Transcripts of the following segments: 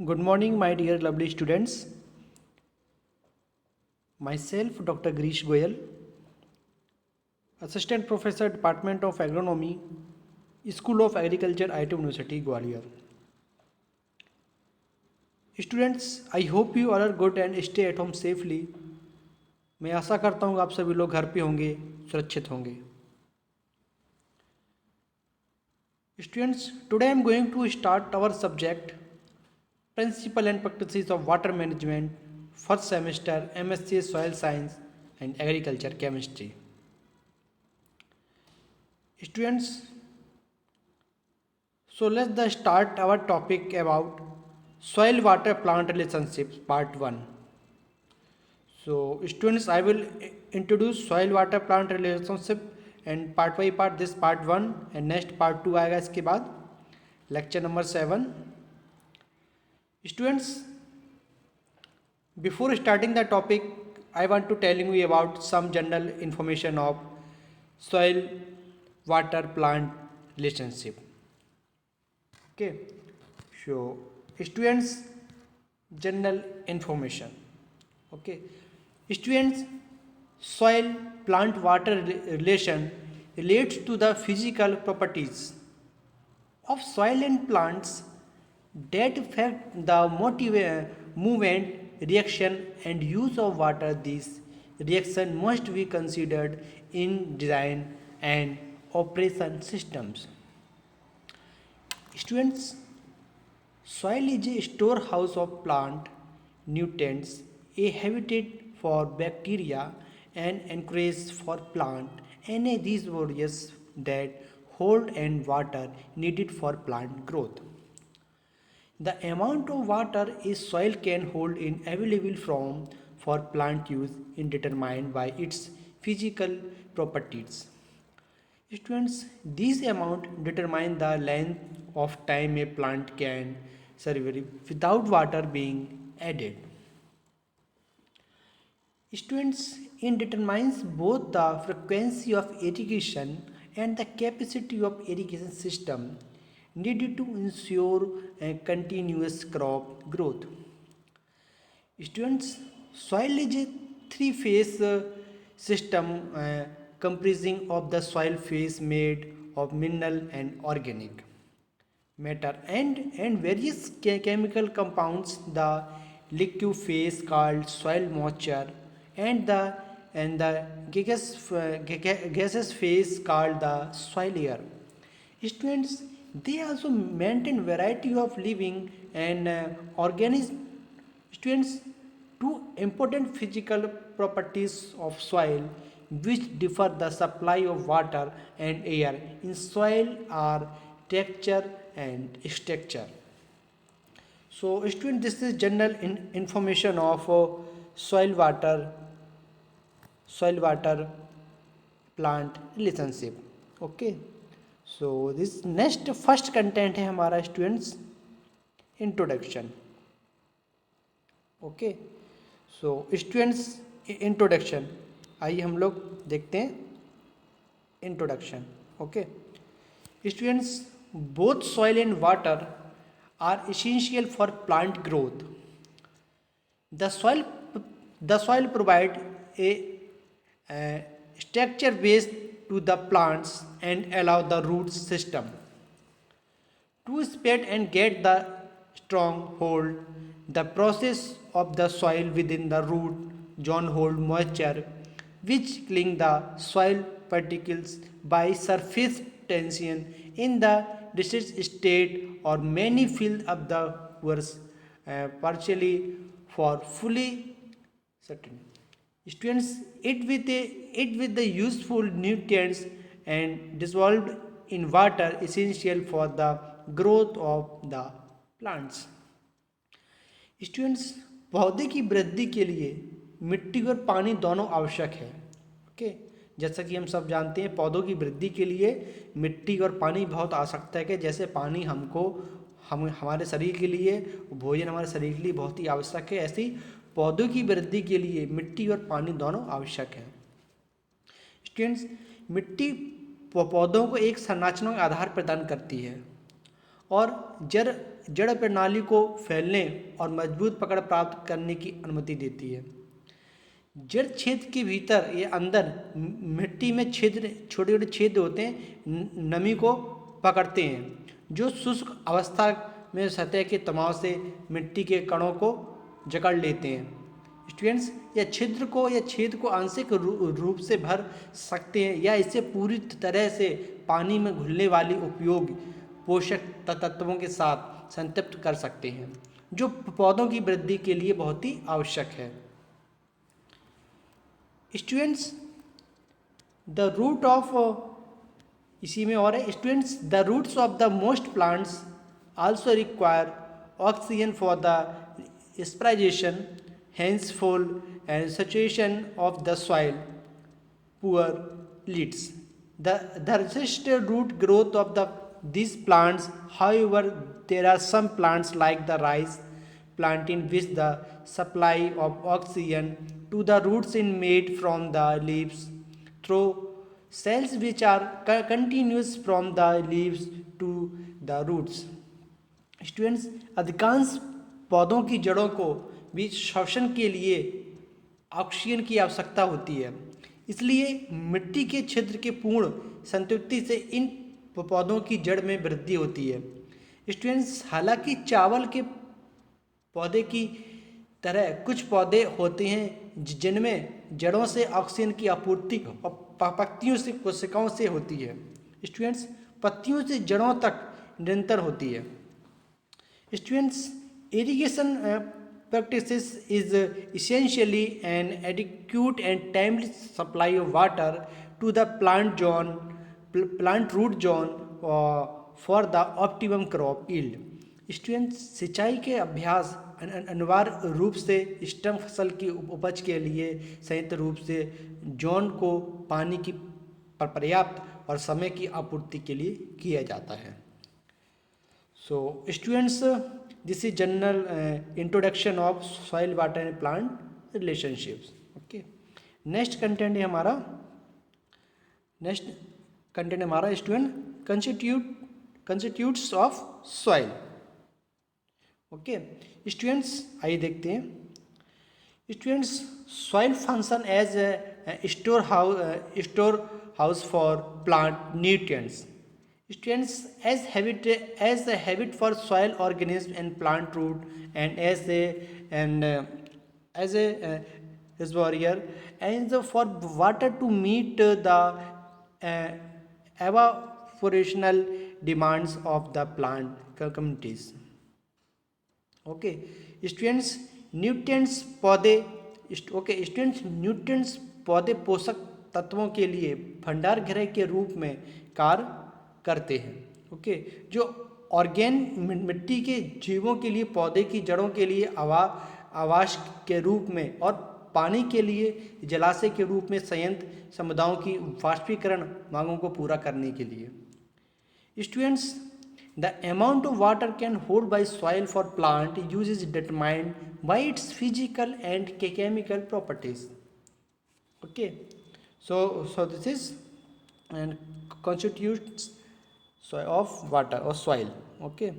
Good morning, my dear lovely students. Myself, Dr. Girish Goyal, Assistant Professor, Department of Agronomy, School of Agriculture, IIT University, Gwalior. Students, I hope you all are good and stay at home safely. मैं आशा करता हूँ आप सभी लोग घर पे होंगे, सुरक्षित होंगे. Students, today I am going to start our subject Principle and Practices of Water Management, first semester, MSc Soil Science and Agriculture Chemistry. Students, so let's start our topic about soil water plant relationships part 1. So students, I will introduce soil water plant relationship and part by part this part 1 and next part 2 आएगा इसके बाद lecture number 7. Students, before starting the topic, I want to tell you about some general information of soil water plant relationship. Okay, so students, general information. Okay, students, soil plant water relation relates to the physical properties of soil and plants that affect the movement, reaction and use of water. These reaction must be considered in design and operation systems. Students, soil is a storehouse of plant nutrients, a habitat for bacteria and anchorage for plant and a reservoirs that hold and water needed for plant growth. The amount of water a soil can hold in available form for plant use is determined by its physical properties. Students, this amount determine the length of time a plant can survive without water being added. Students, it determines both the frequency of irrigation and the capacity of irrigation system needed to ensure a continuous crop growth. Students, soil is a three-phase system comprising of the soil phase made of mineral and organic matter and various chemical compounds. The liquid phase called soil moisture and the gaseous phase called the soil air. Students, they also maintain variety of living and organisms. Students, two important physical properties of soil which differ the supply of water and air in soil are texture and structure. So student, this is general information of soil water plant relationship. Okay, so this next first content है हमारा students introduction. Okay, so students introduction, आइए हम लोग देखते हैं introduction. Okay, students, both soil and water are essential for plant growth. The soil provide a structure base to the plants and allow the root system to spread and get the strong hold. The process of the soil within the root zone hold moisture which cling the soil particles by surface tension in the distressed state or many fill up the pores partially for fully certain. Students, it with the useful nutrients and dissolved in water essential for the growth of the plants. Students, पौधे की वृद्धि के लिए मिट्टी और पानी दोनों आवश्यक है. ओके, जैसा कि हम सब जानते हैं पौधों की वृद्धि के लिए मिट्टी और पानी बहुत आवश्यकता है. जैसे पानी हमारे शरीर के लिए, भोजन हमारे शरीर के लिए बहुत ही आवश्यक है, ऐसे ही पौधों की वृद्धि के लिए मिट्टी और पानी दोनों आवश्यक है. स्टूडेंट्स, मिट्टी पौधों को एक संरचनात्मक आधार प्रदान करती है और जड़ जड़ प्रणाली को फैलने और मजबूत पकड़ प्राप्त करने की अनुमति देती है। जड़ क्षेत्र के भीतर या अंदर मिट्टी में छोटे छोटे छेद होते हैं, नमी को पकड़ते हैं, जो शुष्क अवस्था में सतह के तनाव से मिट्टी के कणों को जकड़ लेते हैं। स्टूडेंट्स, या छिद्र को या छेद को आंशिक रूप से भर सकते हैं या इसे पूरी तरह से पानी में घुलने वाली उपयोगी पोषक तत्वों के साथ संतृप्त कर सकते हैं, जो पौधों की वृद्धि के लिए बहुत ही आवश्यक है। स्टूडेंट्स, द रूट ऑफ इसी में और है students, the roots of the most plants also require oxygen for the respiration, henceforth and saturation of the soil poor leads the resistant root growth of these plants. However, there are some plants like the rice plant in which the supply of oxygen to the roots is made from the leaves through cells which are continuous from the leaves to the roots. Students, अधिकांश पौधों की जड़ों को भी श्वसन के लिए oxygen की आवश्यकता होती है, इसलिए मिट्टी के छिद्र के पूर्ण संतृप्ति से इन पौधों की जड़ में वृद्धि होती है। स्टूडेंट्स, हालांकि चावल के पौधे की तरह कुछ पौधे होते हैं जिनमें जड़ों से ऑक्सीजन की आपूर्ति पत्तियों से कोशिकाओं से होती है। स्टूडेंट्स, पत्तियों से जड़ों तक निरंतर होती है। Students, irrigation practices is essentially an adequate and timely supply of water to the plant root zone for the optimum crop yield. Students, सिंचाई के अभ्यास अनिवार्य रूप से स्टेम फसल की उपज के लिए संयुक्त रूप से जोन को पानी की पर्याप्त और समय की आपूर्ति के लिए किया जाता है। So students, this is general introduction of soil, water and plant relationships. Okay, next content है हमारा student constitutes of soil. Okay, students, आइए देखते हैं। Students, soil function as a storehouse for plant nutrients. Students, as a habit for soil organism and plant root, and as a reservoir and for water to meet the evaporational demands of the plant communities. Okay, students, nutrients पौधे पोषक तत्वों के लिए भंडार गृह के रूप में कार्य करते हैं। ओके, जो ऑर्गेन मिट्टी के जीवों के लिए पौधे की जड़ों के लिए आवास के रूप में और पानी के लिए जलाशय के रूप में संयंत्र समुदायों की वाष्पीकरण मांगों को पूरा करने के लिए। Students, the amount of water can hold by soil for plant use is determined by it's physical and chemical properties. Okay, so this is and constitutes of water or soil. Okay,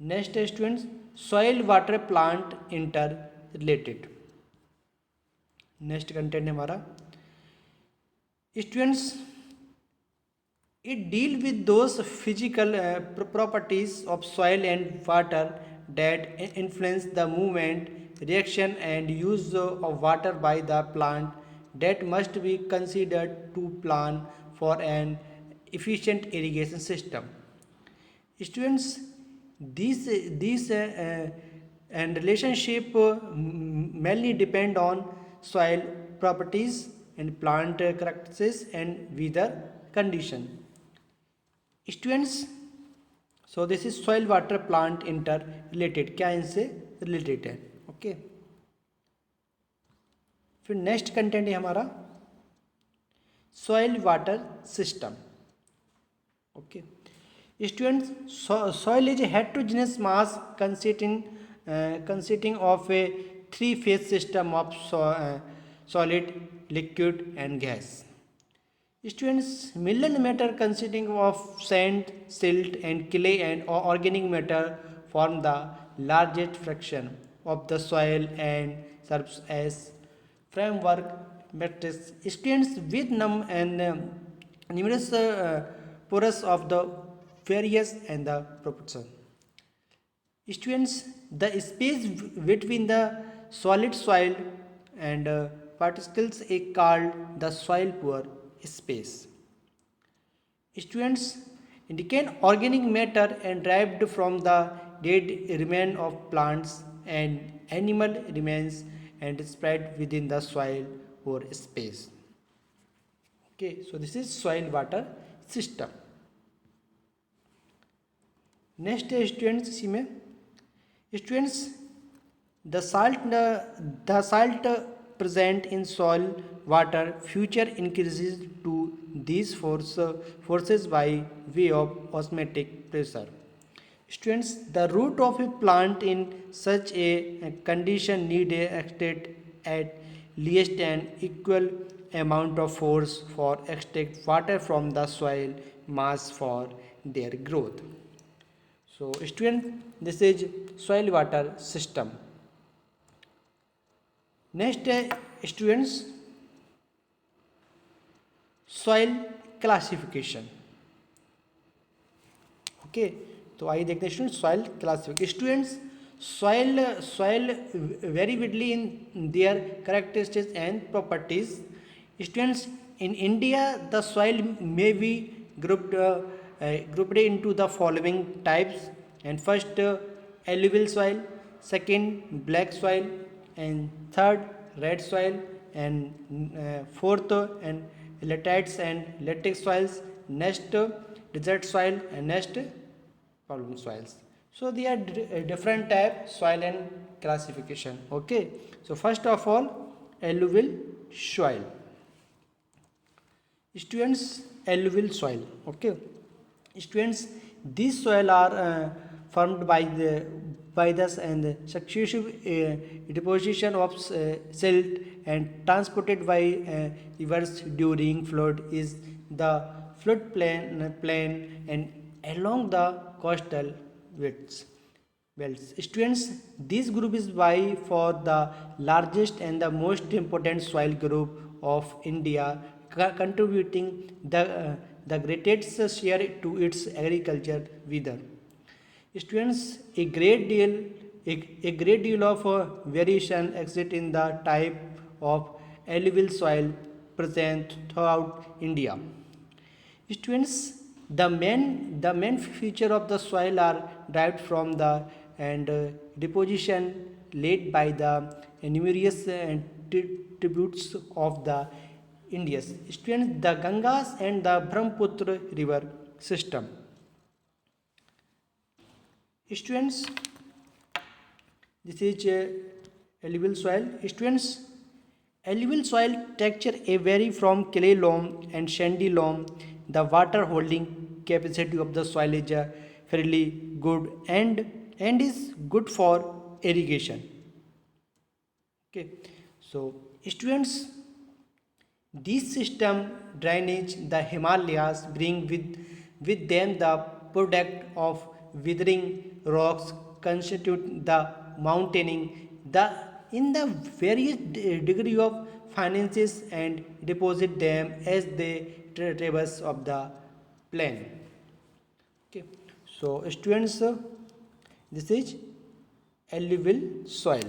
next students, soil water plant interrelated. next content है हमारा students, it deal with those physical properties of soil and water that influence the movement, reaction and use of water by the plant that must be considered to plan for an efficient irrigation system. Students, these and relationship mainly depend on soil properties and plant characteristics and weather condition. Students, so this is soil water plant interrelated, क्या इनसे related है। Okay, फिर next content है हमारा soil water system. Okay students, soil is a heterogeneous mass consisting of a three-phase system of solid, liquid and gas. Students, mineral matter consisting of sand, silt, and clay and organic matter form the largest fraction of the soil and serves as framework matrix. Students with numerous pores of the various and the proportion. Students, the space between the solid soil and particles is called the soil pore space. Students, indicate organic matter and derived from the dead remains of plants and animal remains and spread within the soil or space. Okay, so this is soil water system. Next students, इसमें students, the salt present in soil water future increases to these forces by way of osmotic pressure. Students, the root of a plant in such a condition need a extract at least an equal amount of force for extract water from the soil mass for their growth. So student, this is soil water system. Next students, soil classification. Okay तो आइए देखते हैं students soil classification. Students, soil vary widely in their characteristics and properties. Students, in India the soil may be grouped into the following types. And first, alluvial soil, second, black soil, and third, red soil, and fourth, and laterites and latex soils. Next, desert soil, and next, problem soils. So they are different type soil and classification. Okay, so first of all, alluvial soil. Students, alluvial soil. Okay, students, these soil are formed by the and successive deposition of silt and transported by rivers during flood is the flood plain and along the coastal belts. Students, this group is by for the largest and the most important soil group of India, contributing the greatest share to its agriculture weather. Students, a great deal of variation exists in the type of alluvial soil present throughout India. Students, the main feature of the soil are derived from the deposition laid by the numerous tributes of the Indus. Students, the Gangas and the Brahmaputra river system. Students, this is alluvial soil. Students, alluvial soil texture vary from clay loam and sandy loam. The water holding capacity of the soil is fairly good and is good for irrigation. Okay, so students, this system drainage the Himalayas bring with them the product of withering rocks constitute the mountaining the in the various degree of finances and deposit them as they traverse of the plain. Okay, so students, this is alluvial soil.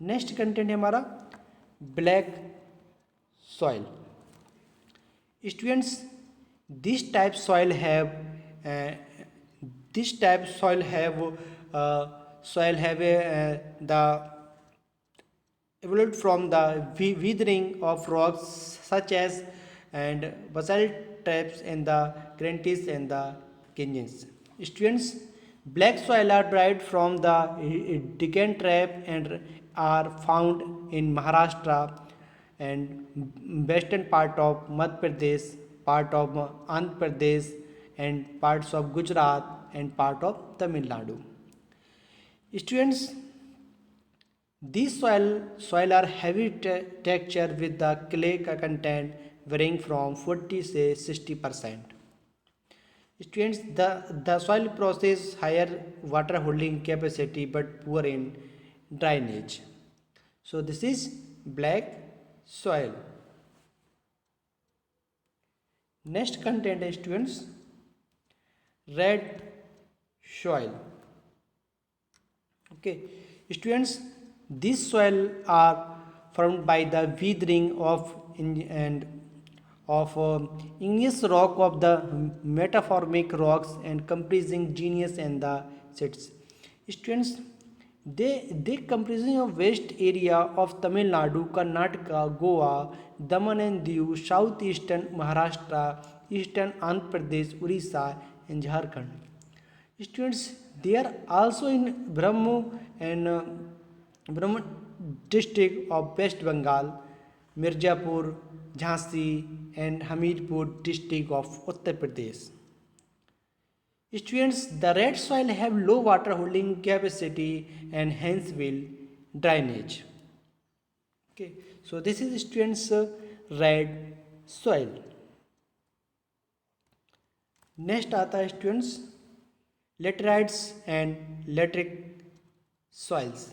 Next content है हमारा black soil. Students, this type soil have the evolved from the withering of rocks such as and basalt traps and the granites and the canyons. Students, black soil are derived from the Deccan trap and are found in Maharashtra and western part of Madhya Pradesh, part of Andhra Pradesh and parts of Gujarat and part of Tamil Nadu. Students, These soil are heavy texture with the clay content varying from 40 to 60%. Students, the soil process higher water holding capacity but poor in drainage. So this is black soil. Next content is students, red soil. Okay, students, these soil are formed by the weathering of and of igneous rock of the metamorphic rocks and comprising genius and the sets. Students, they comprising of west area of Tamil Nadu, Karnataka, Goa, Daman and Diu, southeastern Maharashtra, eastern Andhra Pradesh, Orissa, and Jharkhand. Students, they are also in Brahmo and Brahmo district of West Bengal, Mirzapur, Jhansi, and Hamirpur district of Uttar Pradesh. Students, the red soil have low water holding capacity and hence will drainage. Okay, so this is students red soil. Next आता है students laterites and lateric soils.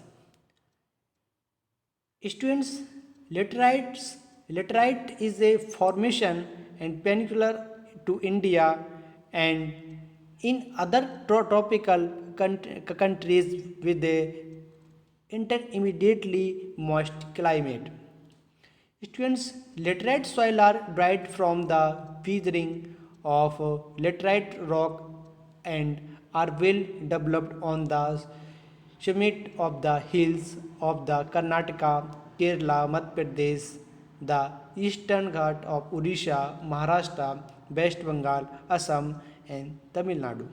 Students, laterite is a formation and peninsular to India and in other tropical countries with a intermediately moist climate. Students, laterite soil are derived from the weathering of laterite rock and are well developed on the summit of the hills of the Karnataka, Kerala, Madhya Pradesh, the eastern Ghat of Odisha, Maharashtra, West Bengal, Assam, and Tamil Nadu.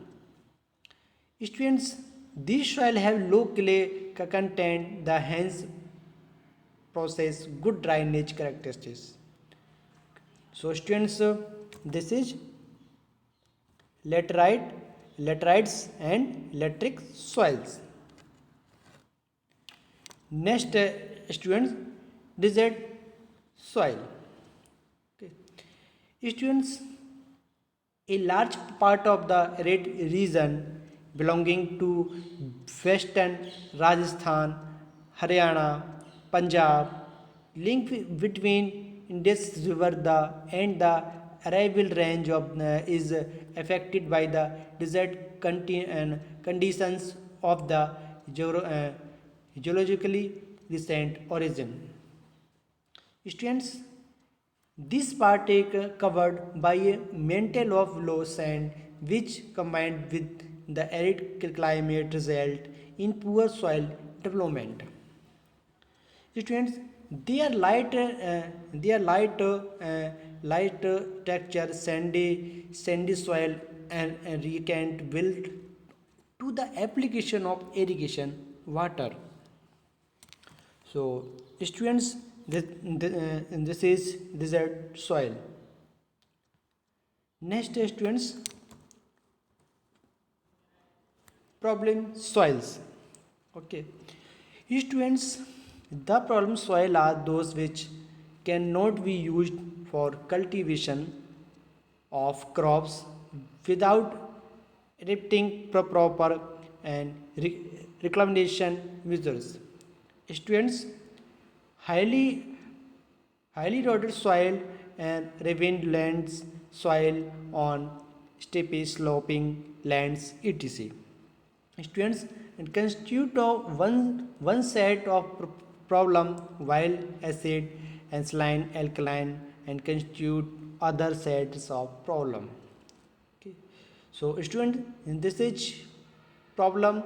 Students, these soil have low clay content, the hence process good drainage characteristics. So students, this is laterite, laterites and lateric soils. Next students, desert soil. Okay. Students, a large part of the arid region belonging to western Rajasthan, Haryana, Punjab, link between Indus River and the Arabian range is affected by the desert conditions of the geologically recent origin. Students, this part is covered by a mantle of low sand which combined with the arid climate result in poor soil development. Students, light texture, sandy soil and recant will to the application of irrigation water. So, students, this is desert soil. Next, students, problem soils. Okay, students, the problem soil are those which cannot be used for cultivation of crops without adapting proper and reclamation measures. Students, highly eroded soil and ravine lands, soil on steeply sloping lands, etc. Students, it constitute of one set of problem while acid and saline alkaline and constitute other sets of problem. Okay. So student, this is problem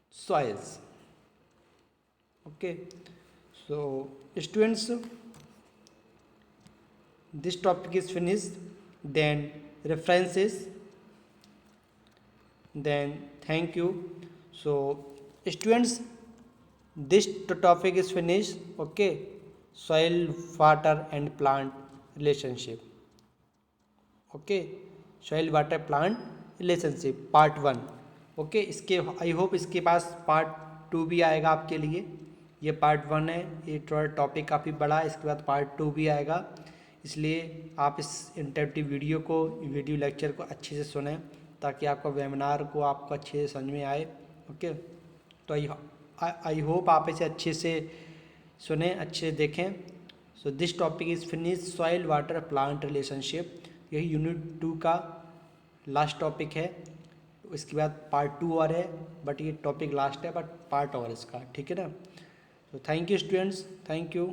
soils. Okay, so students, this topic is finished. Then references, then thank you. So students, this topic is finished. Okay, soil, water and plant relationship. Okay, soil, water, plant relationship part 1. Okay, इसके I hope इसके पास part 2 भी आएगा आपके लिए. ये part 1 है, ये थोड़ा टॉपिक काफ़ी बड़ा है, इसके बाद पार्ट 2 भी आएगा। इसलिए आप इस इंटरेक्टिव वीडियो लेक्चर को अच्छे से सुनें ताकि आपका वेबिनार को आपको अच्छे से समझ में आए। ओके, तो आई होप आप इसे अच्छे से सुने, अच्छे से देखें। So this topic is finish soil water plant relationship. यही यूनिट 2 का लास्ट टॉपिक है। इसके बाद पार्ट 2 और है, बट ये टॉपिक लास्ट है, बट पार्ट और इसका, ठीक है ना। तो thank you students, thank you.